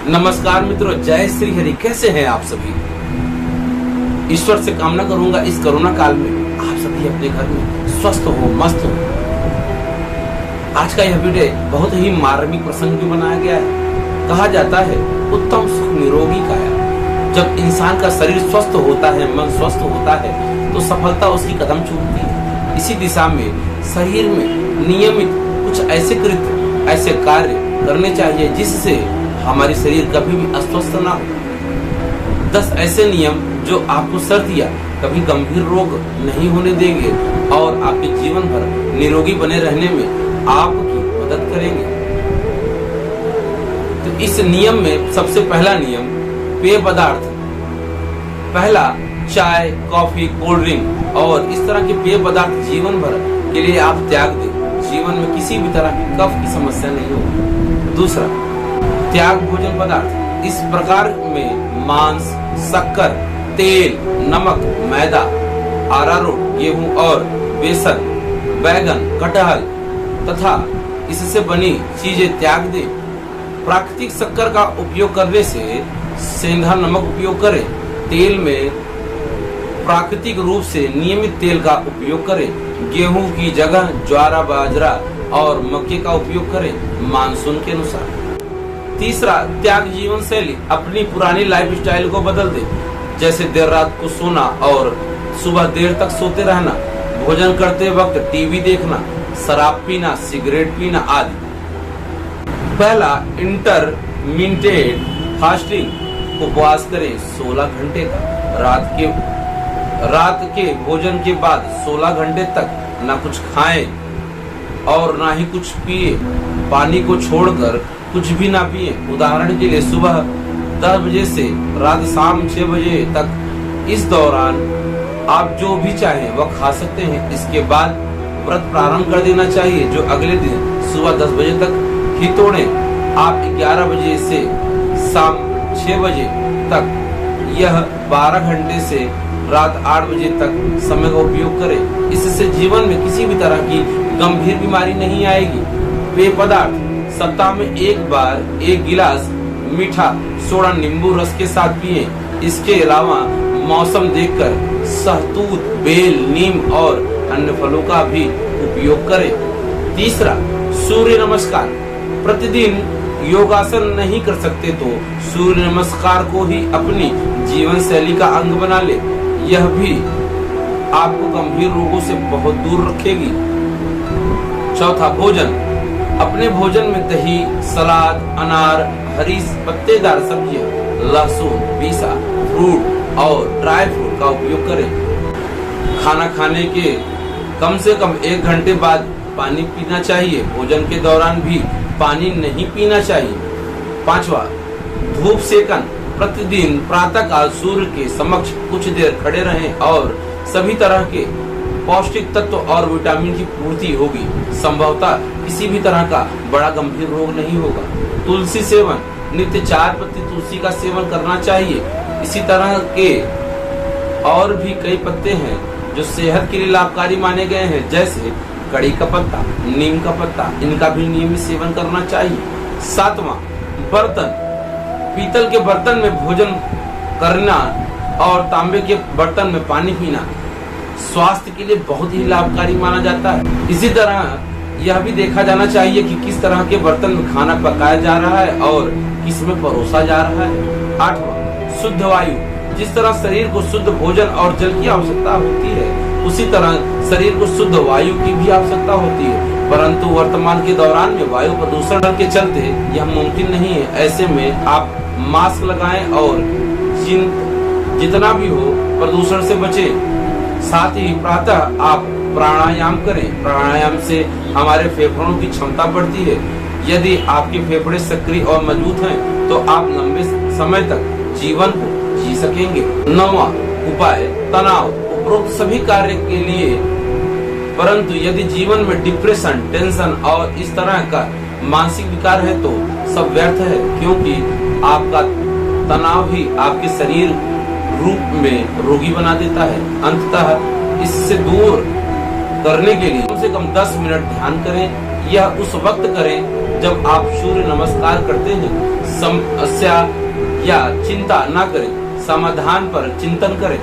नमस्कार मित्रों, जय श्री हरि। कैसे हैं आप सभी? ईश्वर से कामना करूंगा इस कोरोना काल में आप सभी अपने घर में स्वस्थ हो, मस्त हो। आज का यह वीडियो बहुत ही मार्मिक प्रसंग भी बनाया गया है। कहा जाता है उत्तम सुख निरोगी काया। जब इंसान का शरीर स्वस्थ होता है, मन स्वस्थ होता है, तो सफलता उसकी कदम चूमती है। इसी दिशा में शरीर में नियमित कुछ ऐसे कृत्य, ऐसे कार्य करने चाहिए जिससे हमारी शरीर कभी भी अस्वस्थ ना हो। 10 ऐसे नियम जो आपको सर्दी या कभी गंभीर रोग नहीं होने देंगे और आपके जीवन भर निरोगी बने रहने में आपकी मदद करेंगे। तो इस नियम में सबसे पहला नियम पेय पदार्थ। पहला, चाय, कॉफी, कोल्ड ड्रिंक और इस तरह के पेय पदार्थ जीवन भर के लिए आप त्याग दें। जीवन में किसी भी तरह की कफ की समस्या नहीं होगी। दूसरा, त्याग भोजन पदार्थ। इस प्रकार में मांस, शक्कर, तेल, नमक, मैदा, अरारोट, गेहूं और बेसन, बैगन, कटहल तथा इससे बनी चीजें त्याग दें। प्राकृतिक शक्कर का उपयोग करने से सेंधा नमक उपयोग करें। तेल में प्राकृतिक रूप से नियमित तेल का उपयोग करें। गेहूं की जगह ज्वार, बाजरा और मक्के का उपयोग करें मानसून के अनुसार। तीसरा, त्याग जीवन शैली। अपनी पुरानी लाइफ स्टाइल को बदल दे, जैसे देर रात को सोना और सुबह देर तक सोते रहना, भोजन करते वक्त टीवी देखना, शराब पीना, सिगरेट पीना आदि। पहला, इंटरमिटेंट फास्टिंग। उपवास करें 16 घंटे का। रात के भोजन के बाद 16 घंटे तक ना कुछ खाएं और ना ही कुछ पिए। पानी को छोड़कर कुछ भी ना पिए। उदाहरण के लिए सुबह 10 बजे से रात शाम 6 बजे तक, इस दौरान आप जो भी चाहें वह खा सकते हैं। इसके बाद व्रत प्रारंभ कर देना चाहिए, जो अगले दिन सुबह 10 बजे तक ही तोड़ें। आप 11 बजे से शाम 6 बजे तक, यह 12 घंटे से रात 8 बजे तक समय का उपयोग करें। इससे जीवन में किसी भी तरह की गंभीर बीमारी नहीं आएगी। पेय पदार्थ। सप्ताह में एक बार 1 गिलास मीठा सोडा नींबू रस के साथ पिए। इसके अलावा मौसम देखकर सहतूत, बेल, नीम और अन्य फलों का भी उपयोग करें। तीसरा, सूर्य नमस्कार। प्रतिदिन योगासन नहीं कर सकते तो सूर्य नमस्कार को ही अपनी जीवन शैली का अंग बना ले। यह भी आपको गंभीर रोगों से बहुत दूर रखेगी। चौथा, भोजन। अपने भोजन में दही, सलाद, अनार, हरी पत्तेदार सब्जियां, लहसुन, पीसा फ्रूट और ड्राई फ्रूट का उपयोग करें। खाना खाने के कम से कम 1 घंटे बाद पानी पीना चाहिए। भोजन के दौरान भी पानी नहीं पीना चाहिए। पांचवा, धूप सेकन। प्रतिदिन प्रातःकाल सूर्य के समक्ष कुछ देर खड़े रहें और सभी तरह के पौष्टिक तत्व और विटामिन की पूर्ति होगी। संभवतः किसी भी तरह का बड़ा गंभीर रोग नहीं होगा। तुलसी सेवन। नित्य 4 पत्ती तुलसी का सेवन करना चाहिए। इसी तरह के और भी कई पत्ते हैं जो सेहत के लिए लाभकारी माने गए हैं, जैसे कड़ी का पत्ता, नीम का पत्ता। इनका भी नियमित सेवन करना चाहिए। 7वां, बर्तन। पीतल के बर्तन में भोजन करना और तांबे के बर्तन में पानी पीना स्वास्थ्य के लिए बहुत ही लाभकारी माना जाता है। इसी तरह यह भी देखा जाना चाहिए कि किस तरह के बर्तन में खाना पकाया जा रहा है और किस में परोसा जा रहा है। 8वां, शुद्ध वायु। जिस तरह शरीर को शुद्ध भोजन और जल की आवश्यकता होती है, उसी तरह शरीर को शुद्ध वायु की भी आवश्यकता होती है। परंतु वर्तमान के दौरान में वायु प्रदूषण के चलते यह मुमकिन नहीं है। ऐसे में आप मास्क लगाएं और जितना भी हो प्रदूषण से बचें। साथ ही प्रातः आप प्राणायाम करें। प्राणायाम से हमारे फेफड़ों की क्षमता बढ़ती है। यदि आपके फेफड़े सक्रिय और मजबूत हैं, तो आप लंबे समय तक जीवन को जी सकेंगे। 9वां उपाय, तनाव। उपरोक्त सभी कार्य के लिए, परंतु यदि जीवन में डिप्रेशन, टेंशन और इस तरह का मानसिक विकार है तो सब व्यर्थ है, क्योंकि आपका तनाव ही आपके शरीर रूप में रोगी बना देता है। अंततः इससे दूर करने के लिए कम से कम 10 मिनट ध्यान करें। यह उस वक्त करें जब आप सूर्य नमस्कार करते हैं, समस्या या चिंता न करें, समाधान पर चिंतन करें।